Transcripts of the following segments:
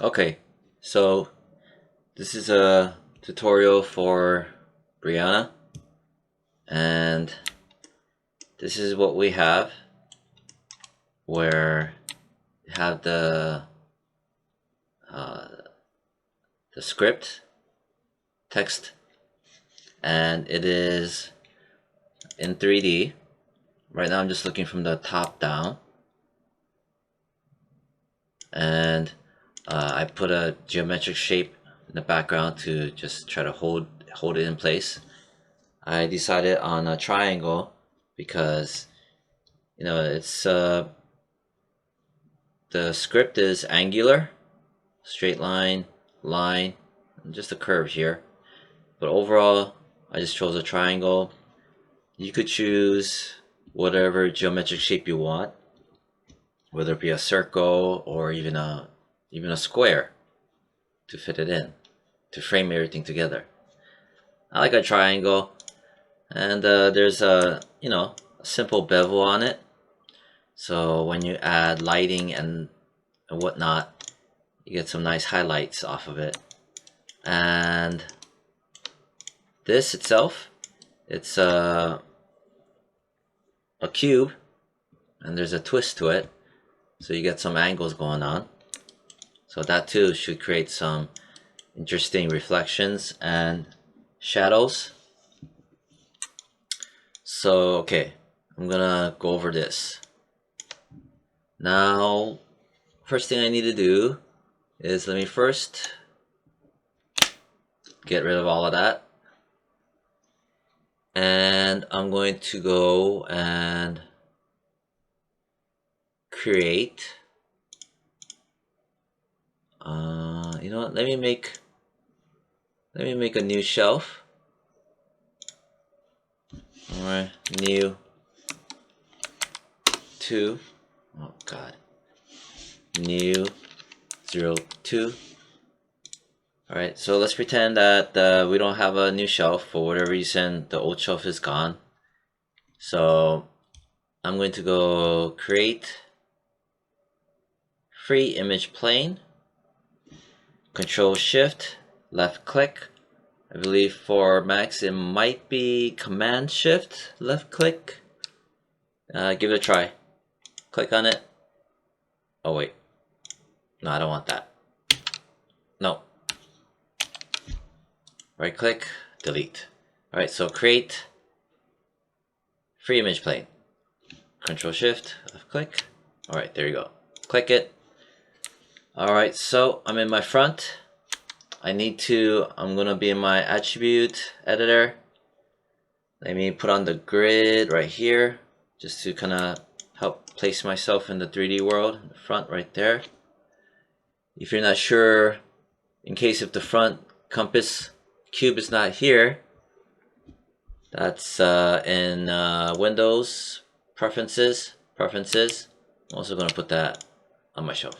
Okay, so this is a tutorial for Brianna, and this is what we have, where we have uh, the script text, and it is in 3D. Right now I'm just looking from the top down, and I put a geometric shape in the background to just try to hold it in place. I decided on a triangle because it's the script is angular, straight line, line, and just a curve here. But overall, I just chose a triangle. You could choose whatever geometric shape you want, whether it be a circle or even a square to fit it in, to frame everything together. I like a triangle, and there's a simple bevel on it. So when you add lighting and whatnot, you get some nice highlights off of it. And this itself, it's a cube, and there's a twist to it, so you get some angles going on. So that too should create some interesting reflections and shadows. So okay, I'm gonna go over this. Now, first thing I need to do is let me first get rid of all of that. And I'm going to go and create. You know what? Let me make a new shelf. All right, new 2. Oh God, new 02. All right, so let's pretend that we don't have a new shelf. For whatever reason, the old shelf is gone. So I'm going to go create free image plane, Control Shift, left click. I believe for Macs it might be Command Shift, left click. Give it a try. Click on it. Oh wait, no, I don't want that. No. Right click, delete. All right, so create free image plane. Control Shift, left click. All right, there you go. Click it. All right, so I'm in my front. I'm gonna be in my attribute editor. Let me put on the grid right here, just to kind of help place myself in the 3D world. In the front right there. If you're not sure, in case if the front compass cube is not here, that's in Windows preferences. I'm also gonna put that on my shelf.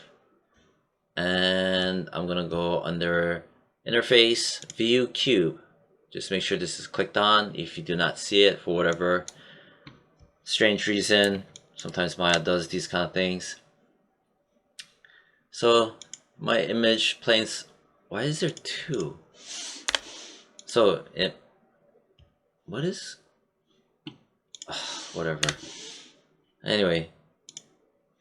And I'm gonna go under interface, view cube. Just make sure this is clicked on. If you do not see it for whatever strange reason, sometimes Maya does these kind of things. So my image planes, why is there 2? So what is, whatever. Anyway,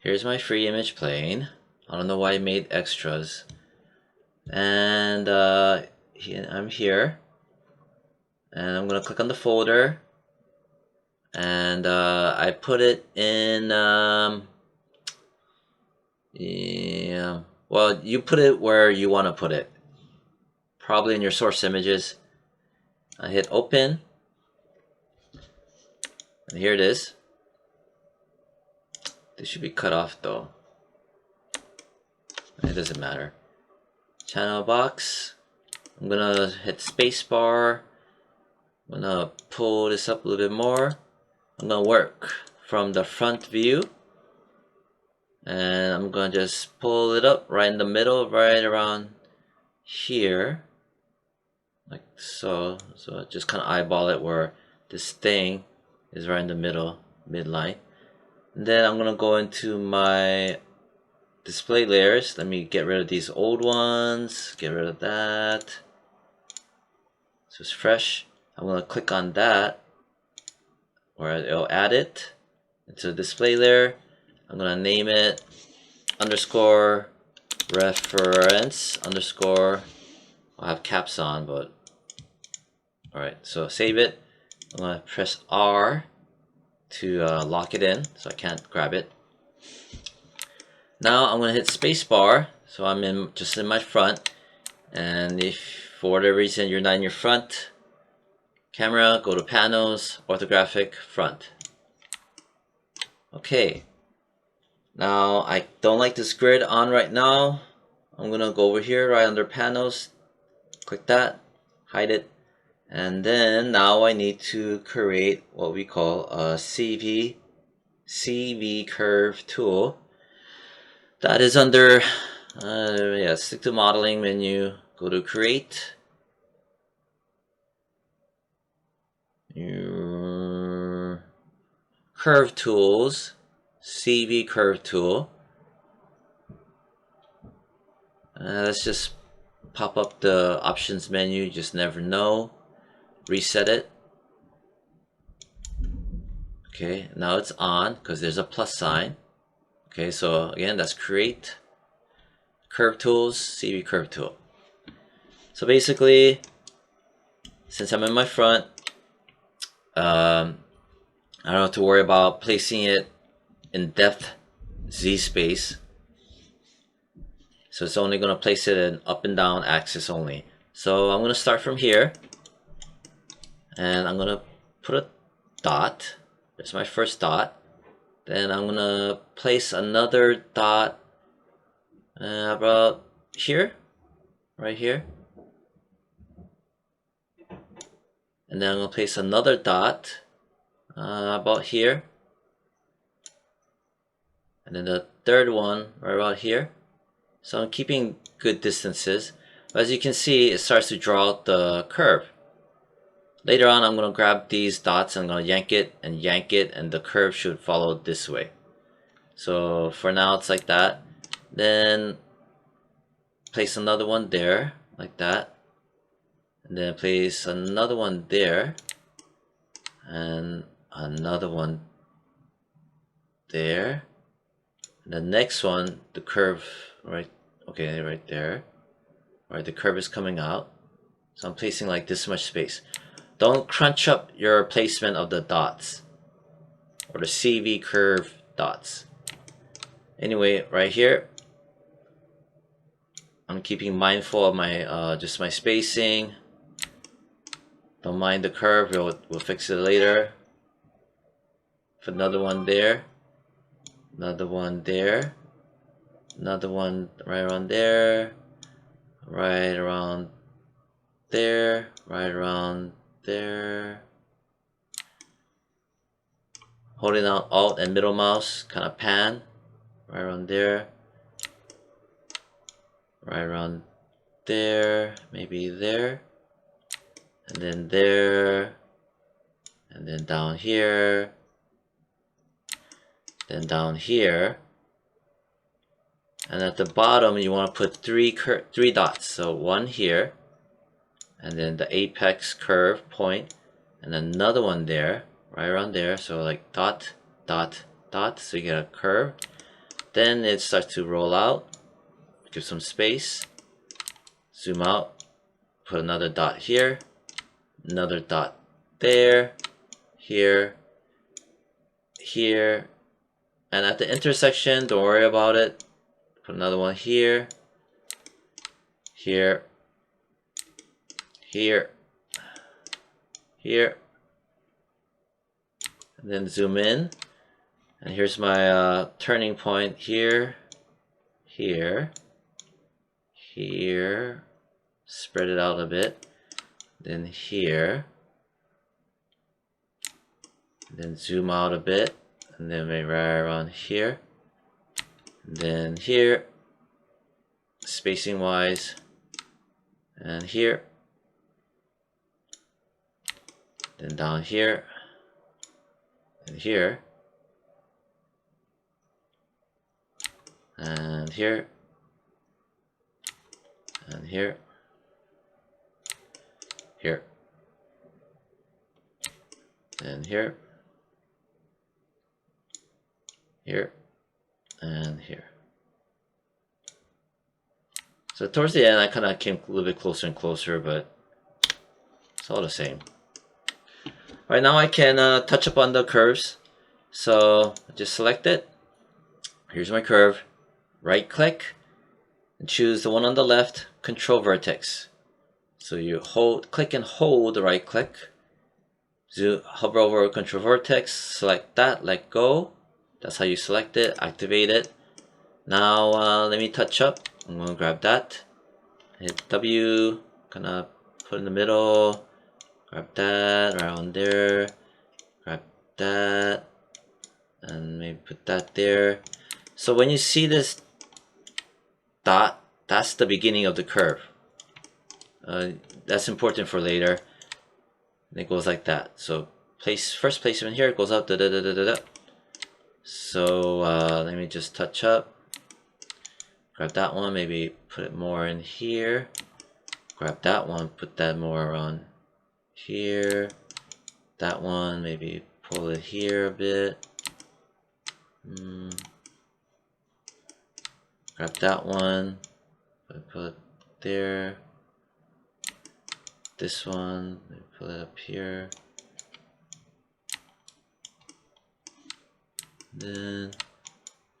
here's my free image plane. I don't know why I made extras. And I'm here, and I'm gonna click on the folder, and I put it in yeah, well, you put it where you want to put it, probably in your source images. I hit open, and here it is. This should be cut off though. It doesn't matter. Channel box. I'm gonna hit spacebar. I'm gonna pull this up a little bit more. I'm gonna work from the front view, and I'm gonna just pull it up right in the middle, right around here, like so. So just kind of eyeball it where this thing is right in the middle, midline. And then I'm gonna go into my display layers. Let me get rid of these old ones. Get rid of that. So it's fresh. I'm going to click on that, where it'll add it into the display layer. I'm going to name it underscore reference underscore. I'll have caps on, but alright, so save it. I'm going to press R to lock it in so I can't grab it. Now I'm going to hit spacebar, so I'm just in my front, and if for whatever reason you're not in your front camera, go to panels, orthographic, front. Okay, now I don't like this grid on right now. I'm gonna go over here right under panels, click that, hide it, and then now I need to create what we call a CV curve tool. That is under stick to modeling menu, go to create, your curve tools, CV curve tool. Let's just pop up the options menu, you just never know. Reset it. Okay, now it's on because there's a plus sign. Okay, so again, that's create curve tools, CV curve tool. So basically, since I'm in my front, I don't have to worry about placing it in depth Z space. So it's only going to place it in up and down axis only. So I'm going to start from here, and I'm going to put a dot. There's my first dot. Then I'm going to place another dot about here, right here. And then I'm going to place another dot about here. And then the third one right about here. So I'm keeping good distances. But as you can see, it starts to draw out the curve. Later on, I'm going to grab these dots and I'm going to yank it, and the curve should follow this way. So for now, it's like that. Then place another one there, like that. And then place another one there. And another one there. And the next one, the curve, right there. Right, the curve is coming out. So I'm placing like this much space. Don't crunch up your placement of the dots or the CV curve dots. Anyway, right here, I'm keeping mindful of my just my spacing. Don't mind the curve. We'll fix it later. Put another one there, another one there, another one right around there, right around there, right around there. Holding out Alt and middle mouse, kind of pan right around there, right around there, maybe there, and then there, and then down here, then down here. And at the bottom, you want to put three dots. So one here, and then the apex curve point, and another one there, right around there. So like dot, dot, dot. So you get a curve. Then it starts to roll out. Give some space. Zoom out. Put another dot here, another dot there, here, here, and at the intersection, don't worry about it. Put another one here, here, here, here, and then zoom in. And here's my turning point here, here, here. Spread it out a bit. Then here. Then zoom out a bit. And then maybe right around here. Then here, spacing wise, and here, then down here, and here, and here, and here, here, and here, here, and here. So towards the end, I kind of came a little bit closer and closer, but it's all the same. Right now, I can touch up on the curves. So just select it. Here's my curve. Right click and choose the one on the left, Control Vertex. So you click and hold the right click. Hover over Control Vertex, select that, let go. That's how you select it, activate it. Now let me touch up. I'm going to grab that, hit W, gonna put in the middle, grab that around there, grab that, and maybe put that there. So when you see this dot, that's the beginning of the curve. That's important for later. And it goes like that. So first placement here, it goes up, da da da da da da. So let me just touch up. Grab that one, maybe put it more in here. Grab that one, put that more on here. That one, maybe pull it here a bit. Grab that one, put it there. This one, maybe put it up here. Then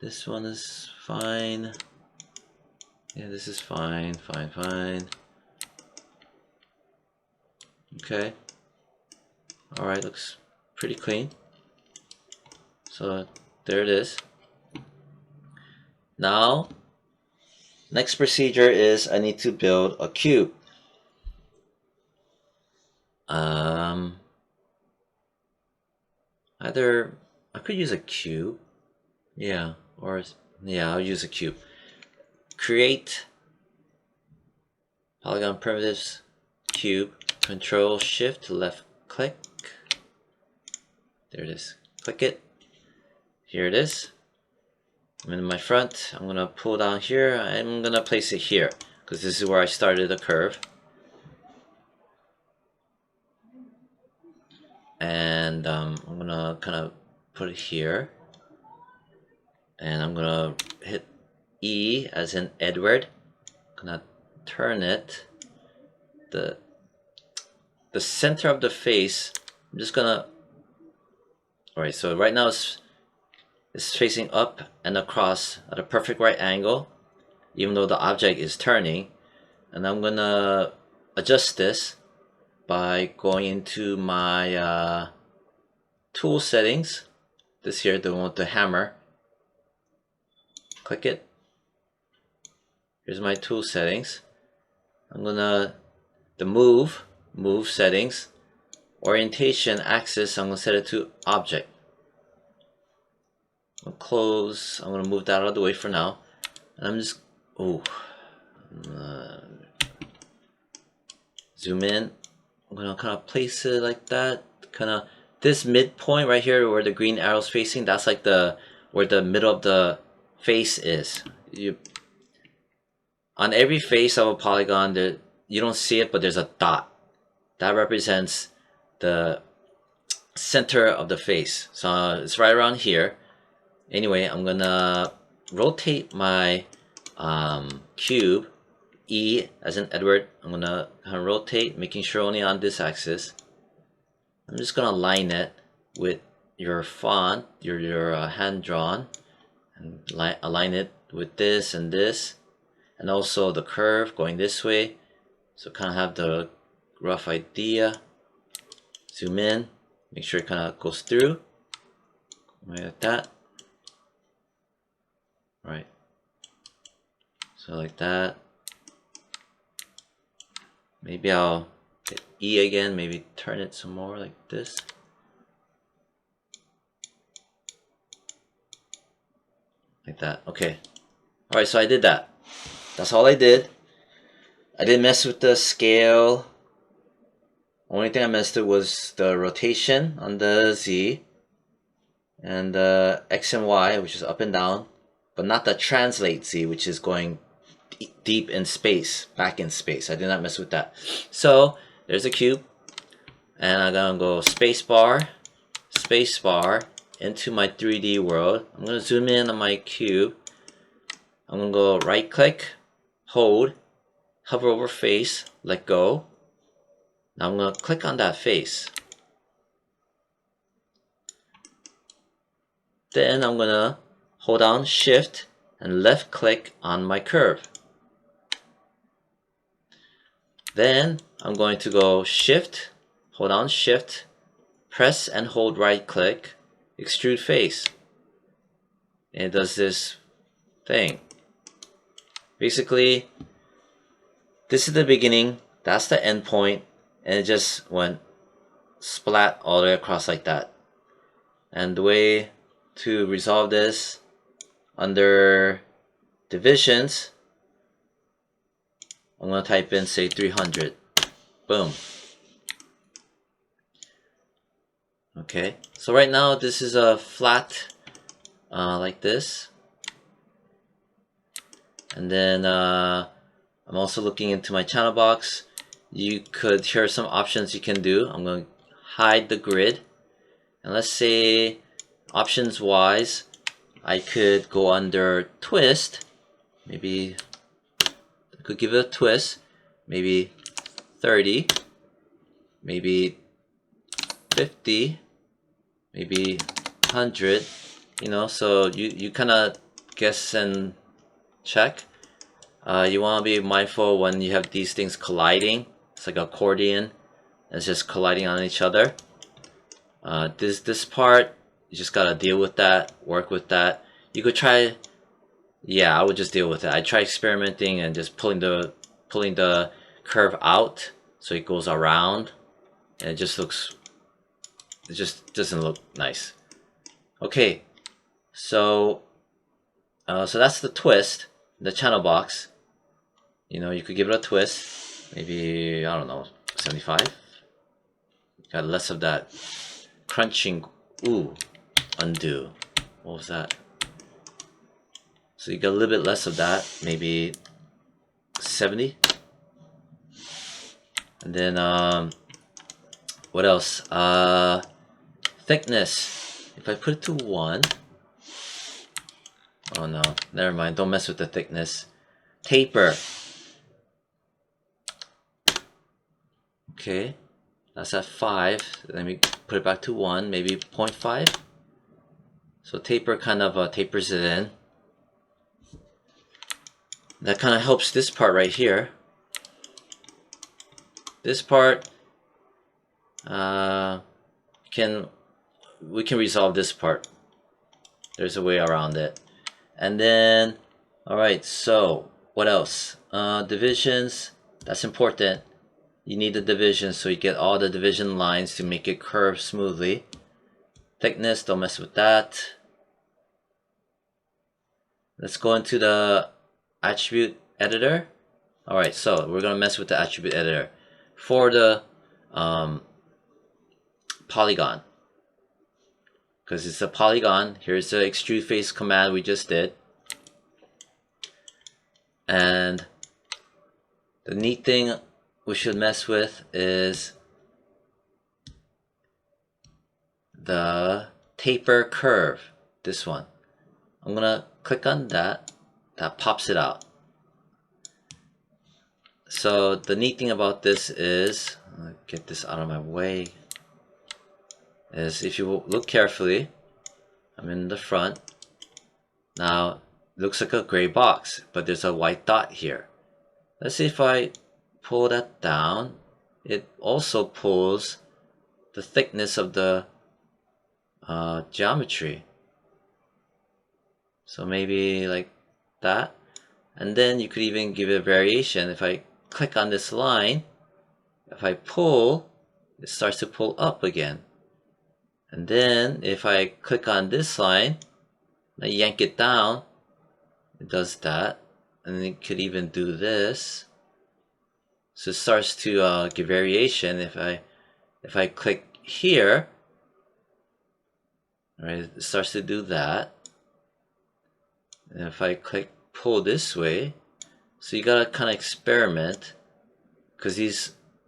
this one is fine. Yeah, this is fine, fine, fine. Okay. Alright, looks pretty clean. So there it is. Now, next procedure is I need to build a cube. Either I could use a cube. Yeah, or yeah, I'll use a cube. Create polygon primitives cube, Control Shift left click. There it is. Click it. Here it is. I'm in my front. I'm gonna pull down here. I'm gonna place it here because this is where I started the curve. And I'm gonna kind of put it here. And I'm gonna hit E as in Edward. I'm gonna turn it. The center of the face, I'm just gonna, alright, so right now it's facing up and across at a perfect right angle, even though the object is turning. And I'm gonna adjust this by going into my tool settings. This here, the one with the hammer. Click it. Here's my tool settings. I'm gonna, the move settings, orientation axis, I'm gonna set it to object. I'm gonna close, I'm gonna move that out of the way for now. And I'm just, zoom in. I'm gonna kind of place it like that. Kind of this midpoint right here where the green arrow's facing, that's like where the middle of the face is. On every face of a polygon, you don't see it, but there's a dot. That represents the center of the face. So it's right around here. Anyway, I'm gonna rotate my cube, E as in Edward. I'm gonna kind of rotate, making sure only on this axis. I'm just gonna align it with your font, your hand drawn, and align it with this and this, and also the curve going this way. So kind of have the rough idea. Zoom in, make sure it kind of goes through, like that. Right. So like that. Maybe I'll hit E again, maybe turn it some more like this. Like that. Okay. Alright, so I did that. That's all I did. I didn't mess with the scale. Only thing I messed with was the rotation on the Z and the X and Y, which is up and down. but not the translate Z, which is going deep in space, back in space. I did not mess with that. So there's a cube, and I'm gonna go spacebar into my 3D world. I'm gonna zoom in on my cube. I'm gonna go right click, hold, hover over face, let go. Now I'm gonna click on that face. Then I'm gonna hold down shift and left click on my curve. Then I'm going to go shift, hold down shift, press and hold right click, extrude face. And it does this thing. Basically, this is the beginning, that's the end point, and it just went splat all the way across like that. And the way to resolve this, under divisions, I'm going to type in, say, 300. Boom. Okay, so right now this is a flat like this. And then I'm also looking into my channel box. Here are some options you can do. I'm going to hide the grid. And let's say options wise, I could go under twist. Maybe I could give it a twist. Maybe 30. Maybe 50. Maybe 100. You know, so you kind of guess and check. You want to be mindful when you have these things colliding. It's like an accordion. It's just colliding on each other. This part, you just gotta deal with that, work with that. You could try, yeah, I would just deal with it. I try experimenting and just pulling the curve out so it goes around, and it just doesn't look nice. Okay, so that's the twist, the channel box. You know, you could give it a twist, maybe, I don't know, 75. Got less of that crunching. Ooh, undo. What was that? So you got a little bit less of that, maybe 70. And then what else? Thickness. If I put it to 1. Oh no, never mind. Don't mess with the thickness. Taper. Okay, that's at 5. Let me put it back to 1, maybe 0.5. So taper kind of tapers it in. That kind of helps this part right here. This part, we can resolve this part. There's a way around it. And then, alright, so what else? Divisions, that's important. You need the division so you get all the division lines to make it curve smoothly. Thickness, don't mess with that. Let's go into the attribute editor. Alright, so we're gonna mess with the attribute editor. For the polygon, because it's a polygon, here's the extrude face command we just did. And the neat thing we should mess with is the taper curve, this one. I'm gonna click on that. That pops it out. So the neat thing about this is, I'll get this out of my way, is if you look carefully, I'm in the front. Now it looks like a gray box, but there's a white dot here. Let's see if I pull that down. It also pulls the thickness of the geometry. So maybe like that. And then you could even give it a variation. If I click on this line, if I pull, it starts to pull up again. And then if I click on this line, I yank it down, it does that. And it could even do this. So it starts to give variation. If I click here, right, it starts to do that. And if I click pull this way, so you gotta kind of experiment, because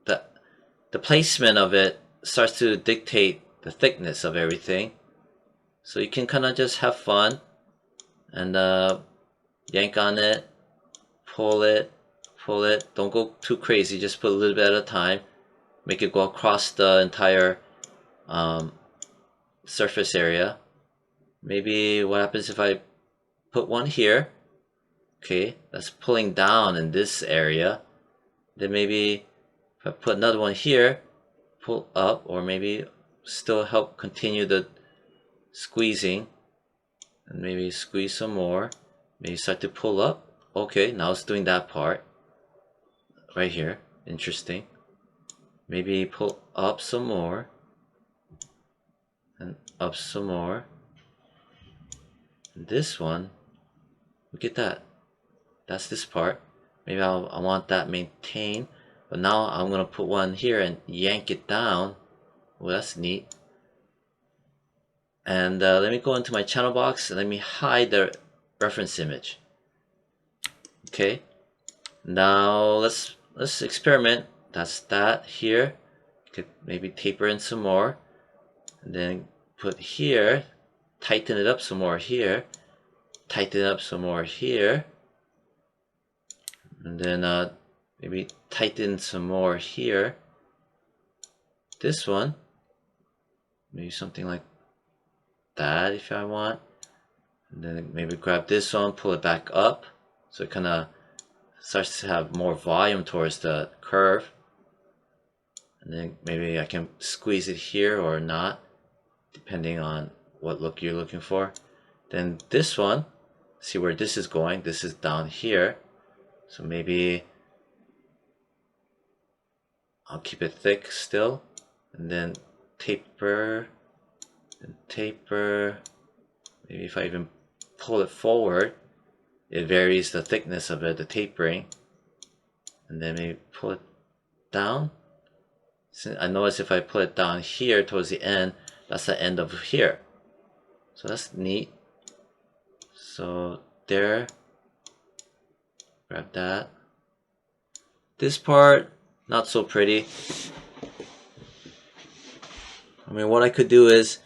the placement of it starts to dictate the thickness of everything. So you can kind of just have fun and yank on it, pull it, pull it. Don't go too crazy, just put a little bit at a time. Make it go across the entire surface area. Maybe what happens if I put one here? Okay, that's pulling down in this area. Then maybe if I put another one here, pull up, or maybe still help continue the squeezing, and maybe squeeze some more. Maybe start to pull up. Okay, now it's doing that part right here. Interesting. Maybe pull up some more and up some more. And this one, look at that. That's this part. Maybe I want that maintained, but now I'm gonna put one here and yank it down. Well, that's neat. And let me go into my channel box and let me hide the reference image. Okay, now let's experiment. That's that here. Could maybe taper in some more, and then put here, tighten it up some more here, tighten it up some more here, and then maybe tighten some more here. This one, maybe something like that if I want, and then maybe grab this one, pull it back up, so it kind of starts to have more volume towards the curve. And then maybe I can squeeze it here or not, depending on what look you're looking for. Then this one, see where this is going. This is down here, so maybe I'll keep it thick still, and then taper and taper. Maybe if I even pull it forward, it varies the thickness of it, the tapering. And then maybe pull it down. I notice if I put it down here towards the end, that's the end of here. So that's neat. So there, grab that. This part, not so pretty. I mean, what I could do is,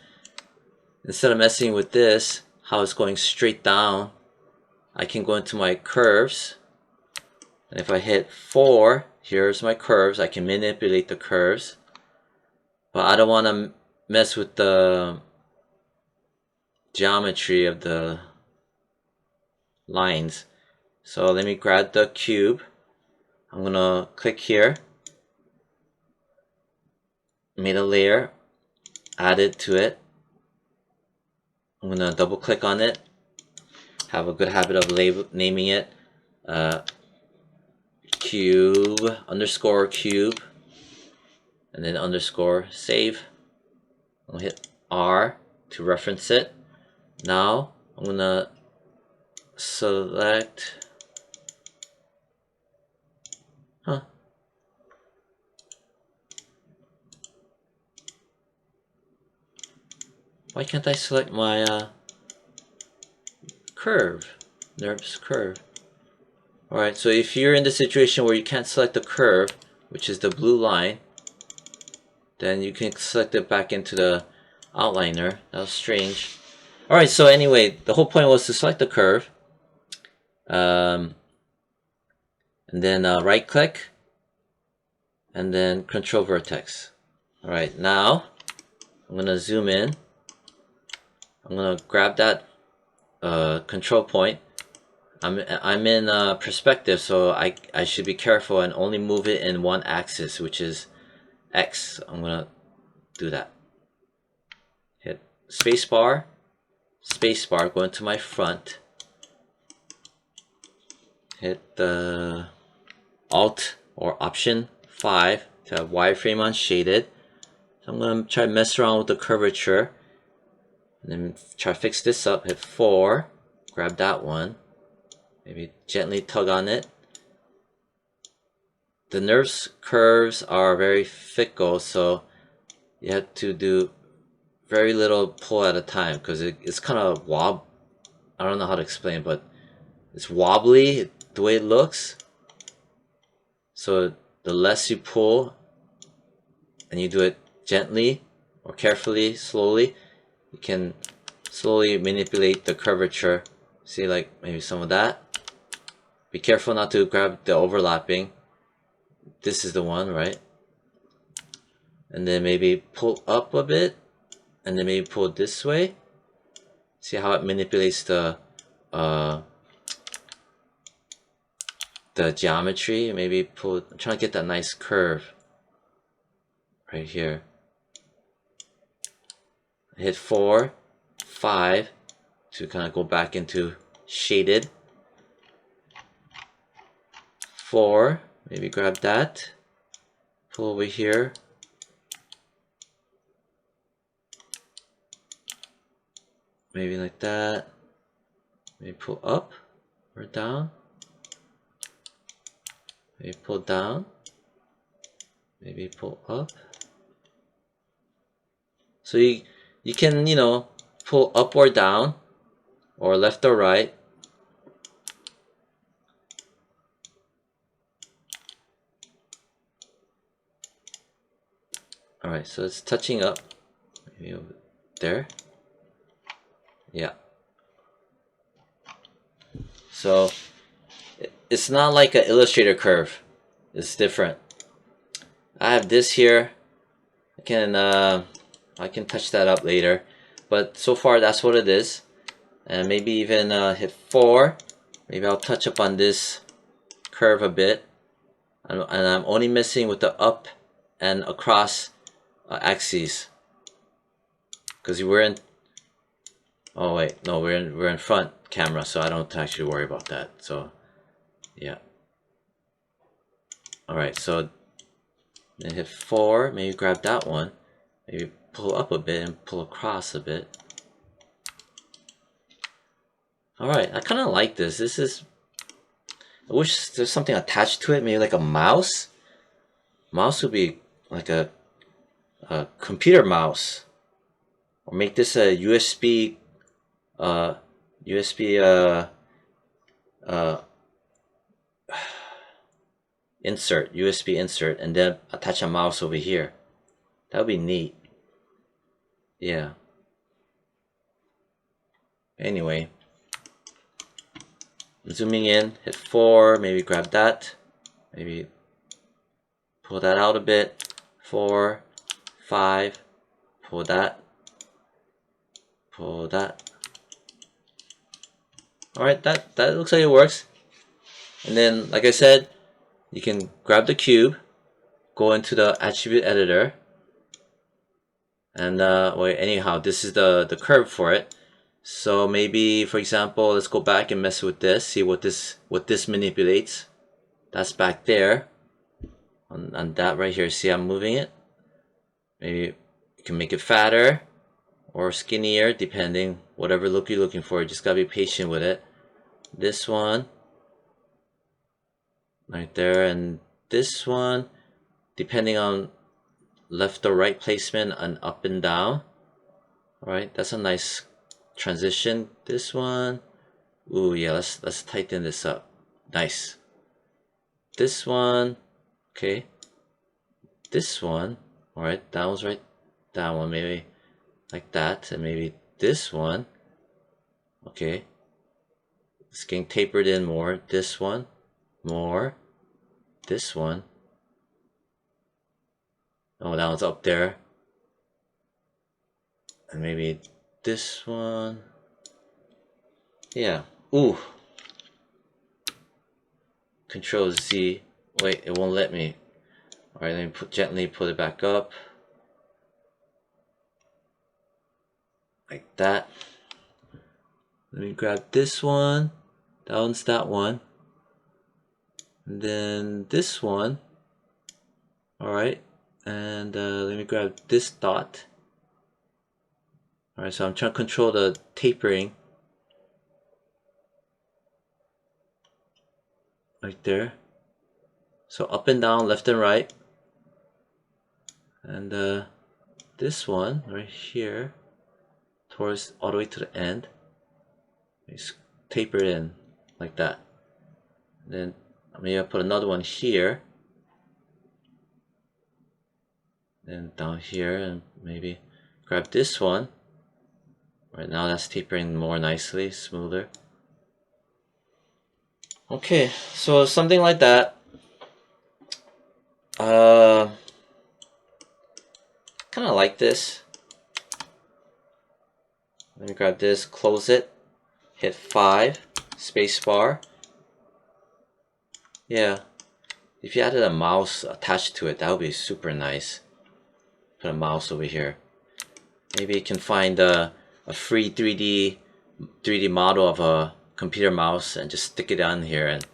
instead of messing with this, how it's going straight down, I can go into my curves. And if I hit 4, here's my curves. I can manipulate the curves. But I don't want to mess with the geometry of the lines. So let me grab the cube. I'm going to click here. Made a layer. Add it to it. I'm going to double click on it. Have a good habit of naming it. Cube underscore cube, and then underscore save. I'll hit R to reference it. Now I'm gonna select. Why can't I select my curve? NURBS curve. Alright, so if you're in the situation where you can't select the curve, which is the blue line, then you can select it back into the outliner. That was strange. Alright, so anyway, the whole point was to select the curve. And then right click, and then control vertex. Alright, now I'm going to zoom in. I'm going to grab that control point. I'm in perspective, so I should be careful and only move it in one axis, which is X. I'm gonna do that. Hit spacebar, spacebar, go into my front. Hit the Alt or Option 5 to have wireframe unshaded. So I'm gonna try to mess around with the curvature, and then try to fix this up. Hit 4, grab that one. Maybe gently tug on it. The NURBS curves are very fickle, so you have to do very little pull at a time, because it's kind of I don't know how to explain, but it's wobbly the way it looks. So the less you pull and you do it gently or carefully, slowly, you can slowly manipulate the curvature. See, like maybe some of that. Be careful not to grab the overlapping. This is the one, right? And then maybe pull up a bit, and then maybe pull this way. See how it manipulates the geometry. Maybe pull. I'm trying to get that nice curve right here. Hit 4, 5 to kind of go back into shaded. 4, maybe grab that, pull over here. Maybe like that. Maybe pull up or down. Maybe pull down. Maybe pull up. So you can, you know, pull up or down or left or right. Alright, so it's touching up. Maybe over there. Yeah. So it's not like an Illustrator curve. It's different. I have this here. I can touch that up later. But so far that's what it is. And maybe even hit 4. Maybe I'll touch up on this curve a bit. And I'm only messing with the up and across axes. Because we're in... Oh wait, no, we're in front camera, so I don't actually worry about that. So, yeah. Alright, so then hit 4, maybe grab that one. Maybe pull up a bit and pull across a bit. Alright, I kind of like this. This is... I wish there's something attached to it, maybe like a mouse. Mouse would be like a computer mouse. Or make this a USB insert, USB insert, and then attach a mouse over here. That would be neat. Yeah. Anyway, zooming in, hit 4, maybe grab that, maybe pull that out a bit. 4, 5, pull that, pull that. Alright, that looks like it works. And then, like I said, you can grab the cube, go into the attribute editor, and wait, anyhow, this is the curve for it. So maybe, for example, let's go back and mess with this, see what this manipulates. That's back there. On that right here, see I'm moving it. Maybe you can make it fatter or skinnier, depending whatever look you're looking for. You just gotta be patient with it. This one right there, and this one, depending on left or right placement, and up and down. Alright, that's a nice transition. This one, ooh yeah, let's tighten this up. Nice. This one, okay. This one, alright, that one's right. That one, maybe like that, and maybe this one. Okay. It's getting tapered in more. This one, more. This one. Oh, that one's up there. And maybe this one. Yeah. Ooh. Control Z. Wait, it won't let me. Alright, let me gently put it back up. Like that. Let me grab this one. That one's that one. And then this one. Alright. And let me grab this dot. Alright, so I'm trying to control the tapering. Right there. So up and down, left and right. And this one right here, towards all the way to the end. Just taper it in like that. Then maybe I'll put another one here. Then down here, and maybe grab this one. Right now that's tapering more nicely, smoother. Okay, so something like that. Kind of like this. Let me grab this, close it, hit 5, spacebar. Yeah, if you added a mouse attached to it, that would be super nice. Put a mouse over here. Maybe you can find a free 3D model of a computer mouse and just stick it on here, and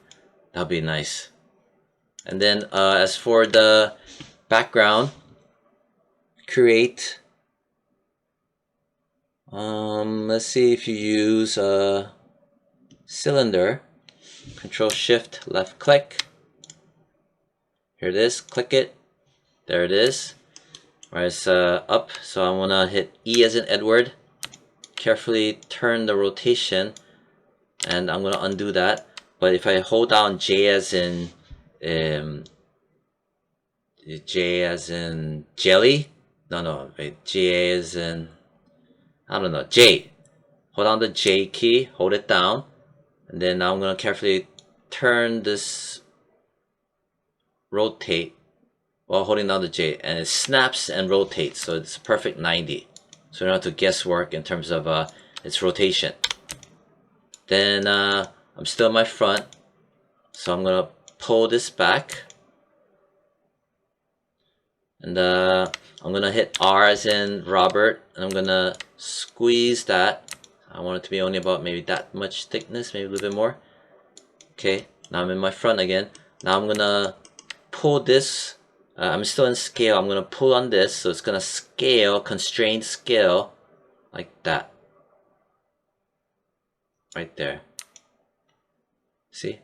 that'll be nice. And then as for the background, create. Let's see if you use a cylinder. Control Shift left click. Here it is. Click it. There it is. Right, it's up. So I want to hit E as in Edward. Carefully turn the rotation, and I'm gonna undo that. But if I hold down J as in jelly. No, wait. J as in, I don't know, J. Hold on the J key, hold it down, and then now I'm going to carefully turn this rotate while holding down the J, and it snaps and rotates, so it's perfect 90. So you don't have to guesswork in terms of its rotation. Then I'm still in my front, so I'm going to pull this back, and I'm going to hit R as in Robert, and I'm going to squeeze that. I want it to be only about maybe that much thickness, maybe a little bit more. Okay, now I'm in my front again. Now I'm gonna pull this. I'm still in scale. I'm gonna pull on this, so it's gonna scale, constrained scale, like that. Right there. See?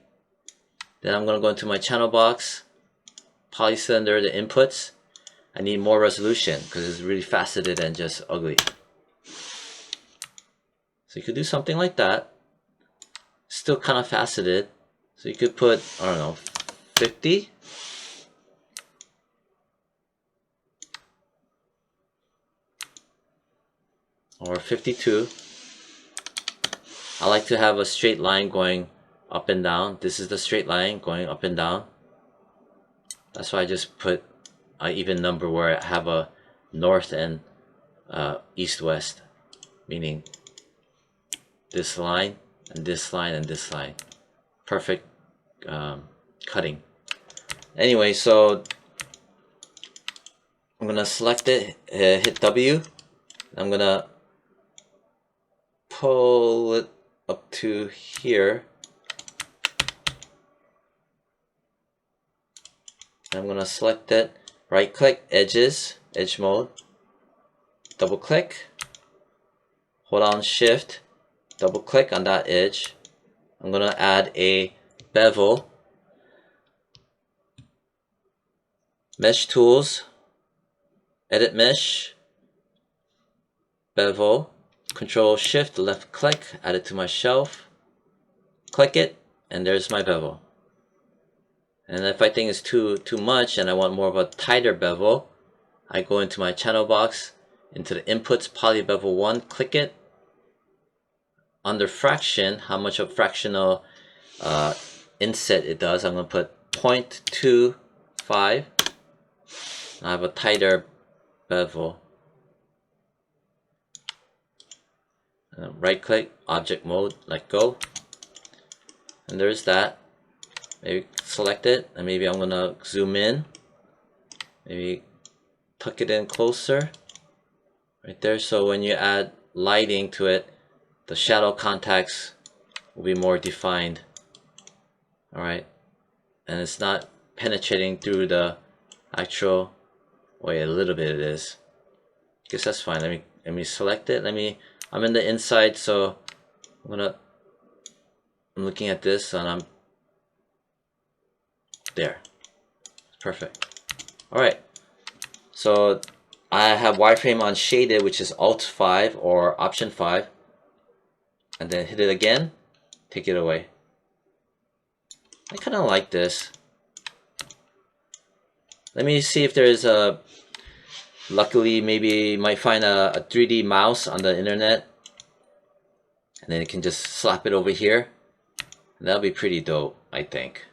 Then I'm gonna go into my channel box, polycylinder, the inputs. I need more resolution because it's really faceted and just ugly. So you could do something like that. Still kind of faceted. So you could put, I don't know, 50. Or 52. I like to have a straight line going up and down. This is the straight line going up and down. That's why I just put an even number where I have a north and east-west, meaning this line and this line and this line. Perfect cutting. Anyway, so I'm gonna select it, hit W. I'm gonna pull it up to here. I'm gonna select it, right click, edges, edge mode, double click, hold on shift, double click on that edge. I'm gonna add a bevel, mesh tools, edit mesh, bevel, control shift left click, add it to my shelf, click it, and there's my bevel. And if I think it's too much and I want more of a tighter bevel, I go into my channel box, into the inputs, poly bevel 1, click it. Under fraction, how much of fractional inset it does, I'm going to put 0.25. I have a tighter bevel. Right click, object mode, let go. And there's that. Maybe select it, and maybe I'm gonna zoom in, maybe tuck it in closer right there, so when you add lighting to it, the shadow contacts will be more defined. Alright, and it's not penetrating through the actual, wait, a little bit it is. I guess that's fine. Let me select it. I'm in the inside, so I'm looking at this, and I'm there. Perfect. Alright, so I have wireframe on shaded, which is Alt 5 or Option 5. and then hit it again, take it away. I kind of like this. Let me see if there's a, luckily maybe might find a 3D mouse on the internet, and then you can just slap it over here. And that'll be pretty dope, I think.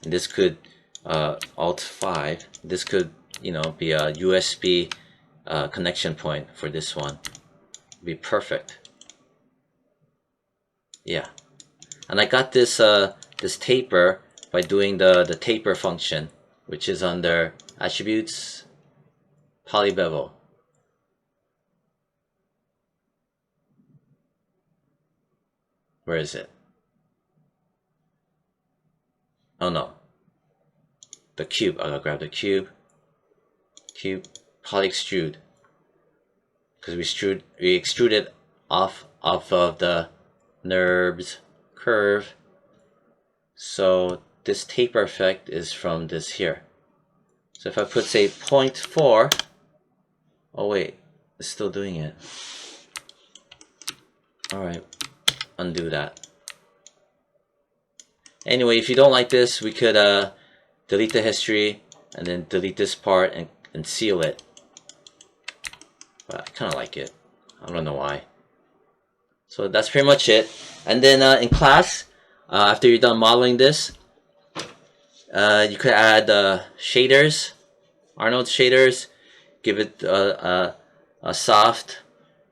And this could Alt 5. This could, you know, be a USB connection point for this one. Be perfect. Yeah. And I got this this taper by doing the taper function, which is under attributes, polybevel. Where is it? Oh no. The cube. I'll grab the cube. Cube, poly extrude. Because we extruded off of the NURBS curve. So this taper effect is from this here. So if I put, say, 0.4, oh wait, it's still doing it. Alright, undo that. Anyway, if you don't like this, we could delete the history and then delete this part and seal it. But I kind of like it. I don't know why. So that's pretty much it. And then in class, after you're done modeling this, you could add shaders, Arnold shaders, give it a soft,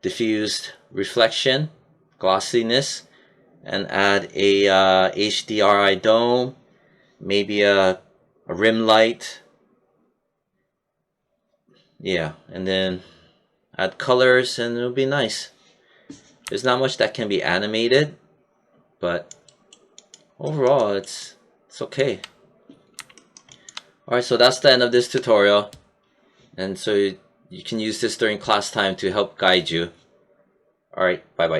diffused reflection, glossiness, and add a HDRI dome, maybe a rim light. Yeah, and then add colors and it'll be nice. There's not much that can be animated, but overall it's okay. Alright, so that's the end of this tutorial, and so you can use this during class time to help guide you. Alright, bye bye.